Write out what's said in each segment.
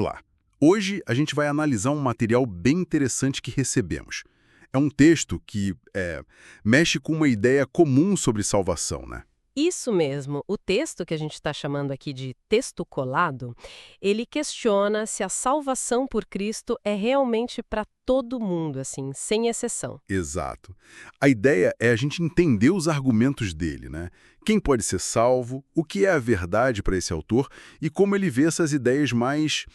Lá. Hoje a gente vai analisar um material bem interessante que recebemos. É um texto que mexe com uma ideia comum sobre salvação, né? Isso mesmo. O texto que a gente está chamando aqui de texto colado, ele questiona se a salvação por Cristo é realmente para todo mundo, assim, sem exceção. Exato. A ideia é a gente entender os argumentos dele, né? Quem pode ser salvo, o que é a verdade para esse autor e como ele vê essas ideias mais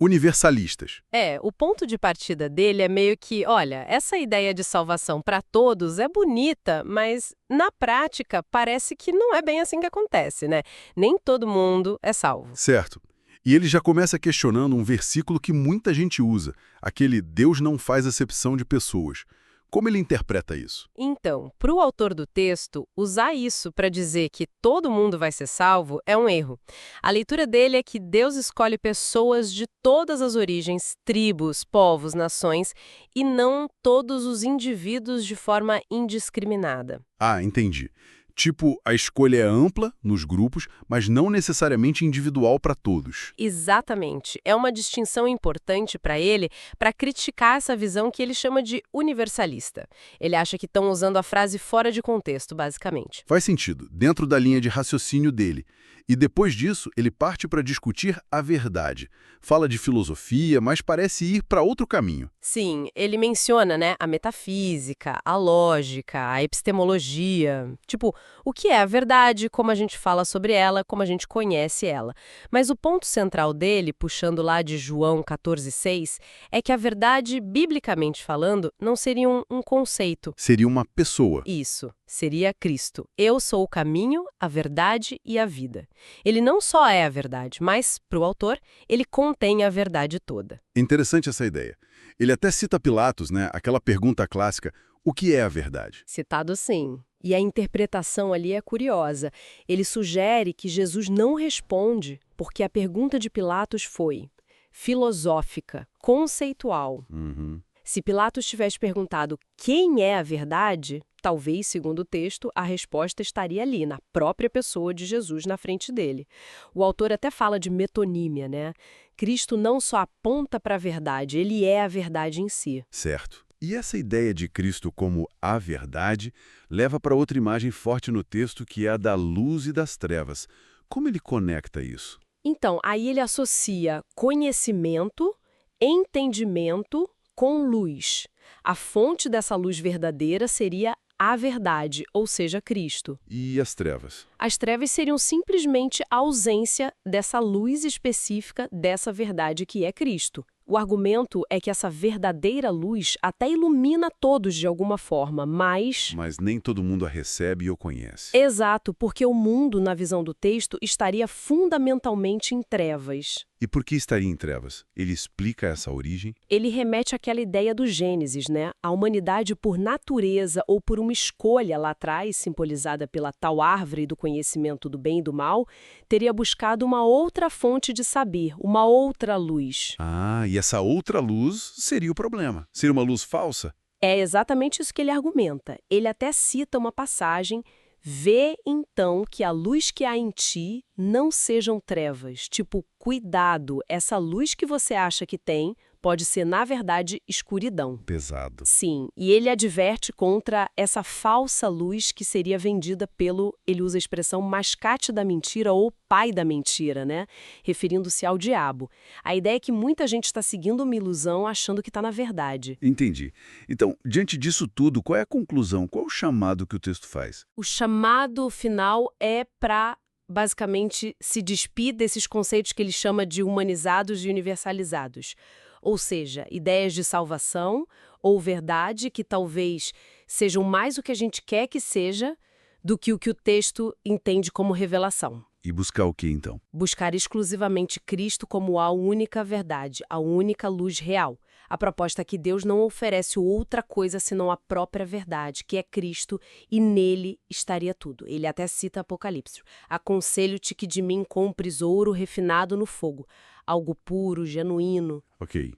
universalistas. O ponto de partida dele é meio que, olha, essa ideia de salvação para todos é bonita, mas na prática parece que não é bem assim que acontece, né? Nem todo mundo é salvo. Certo. E ele já começa questionando um versículo que muita gente usa, aquele Deus não faz acepção de pessoas. Como ele interpreta isso? Então, para o autor do texto, usar isso para dizer que todo mundo vai ser salvo é um erro. A leitura dele é que Deus escolhe pessoas de todas as origens, tribos, povos, nações, e não todos os indivíduos de forma indiscriminada. Ah, entendi. Tipo, a escolha é ampla nos grupos, mas não necessariamente individual para todos. Exatamente. É uma distinção importante para ele para criticar essa visão que ele chama de universalista. Ele acha que estão usando a frase fora de contexto, basicamente. Faz sentido, dentro da linha de raciocínio dele. E depois disso, ele parte para discutir a verdade. Fala de filosofia, mas parece ir para outro caminho. Sim, ele menciona, né, a metafísica, a lógica, a epistemologia. Tipo, o que é a verdade, como a gente fala sobre ela, como a gente conhece ela. Mas o ponto central dele, puxando lá de João 14,6, é que a verdade, biblicamente falando, não seria um conceito. Seria uma pessoa. Isso, seria Cristo. Eu sou o caminho, a verdade e a vida. Ele não só é a verdade, mas, para o autor, ele contém a verdade toda. Interessante essa ideia. Ele até cita Pilatos, né? Aquela pergunta clássica, o que é a verdade? Citado sim. E a interpretação ali é curiosa. Ele sugere que Jesus não responde porque a pergunta de Pilatos foi filosófica, conceitual. Uhum. Se Pilatos tivesse perguntado quem é a verdade, talvez, segundo o texto, a resposta estaria ali, na própria pessoa de Jesus na frente dele. O autor até fala de metonímia, né? Cristo não só aponta para a verdade, ele é a verdade em si. Certo. E essa ideia de Cristo como a verdade leva para outra imagem forte no texto, que é a da luz e das trevas. Como ele conecta isso? Então, aí ele associa conhecimento, entendimento com luz. A fonte dessa luz verdadeira seria a verdade, ou seja, Cristo. E as trevas? As trevas seriam simplesmente a ausência dessa luz específica dessa verdade que é Cristo. O argumento é que essa verdadeira luz até ilumina todos de alguma forma, mas... Mas nem todo mundo a recebe ou conhece. Exato, porque o mundo, na visão do texto, estaria fundamentalmente em trevas. E por que estaria em trevas? Ele explica essa origem? Ele remete àquela ideia do Gênesis, né? A humanidade, por natureza ou por uma escolha lá atrás, simbolizada pela tal árvore do conhecimento do bem e do mal, teria buscado uma outra fonte de saber, uma outra luz. Ah, e essa outra luz seria o problema. Seria uma luz falsa? É exatamente isso que ele argumenta. Ele até cita uma passagem: vê então que a luz que há em ti não sejam trevas. Tipo, cuidado, essa luz que você acha que tem pode ser, na verdade, escuridão. Pesado. Sim, e ele adverte contra essa falsa luz que seria vendida pelo, ele usa a expressão mascate da mentira ou pai da mentira, né? Referindo-se ao diabo. A ideia é que muita gente está seguindo uma ilusão achando que está na verdade. Entendi. Então, diante disso tudo, qual é a conclusão? Qual é o chamado que o texto faz? O chamado final é para, basicamente, se despir desses conceitos que ele chama de humanizados e universalizados. Ou seja, ideias de salvação ou verdade que talvez sejam mais o que a gente quer que seja do que o texto entende como revelação. E buscar o que, então? Buscar exclusivamente Cristo como a única verdade, a única luz real. A proposta é que Deus não oferece outra coisa senão a própria verdade, que é Cristo, e nele estaria tudo. Ele até cita Apocalipse. Aconselho-te que de mim compres ouro refinado no fogo, algo puro, genuíno. Ok.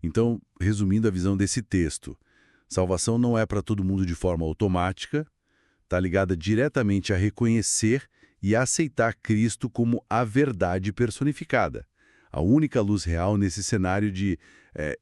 Então, resumindo a visão desse texto, salvação não é para todo mundo de forma automática, está ligada diretamente a reconhecer e a aceitar Cristo como a verdade personificada. a única luz real nesse cenário de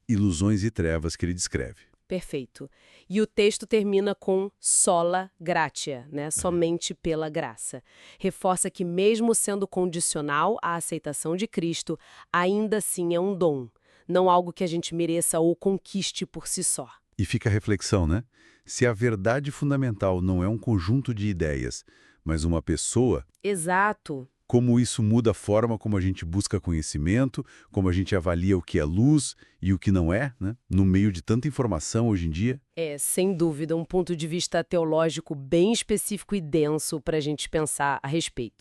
ilusões e trevas que ele descreve. Perfeito. E o texto termina com sola gratia, né? Somente pela graça. Reforça que mesmo sendo condicional à aceitação de Cristo, ainda assim é um dom, não algo que a gente mereça ou conquiste por si só. E fica a reflexão, né? Se a verdade fundamental não é um conjunto de ideias, mas uma pessoa, Exato. como isso muda a forma como a gente busca conhecimento, como a gente avalia o que é luz e o que não é, né? No meio de tanta informação hoje em dia. É, sem dúvida, um ponto de vista teológico bem específico e denso para a gente pensar a respeito.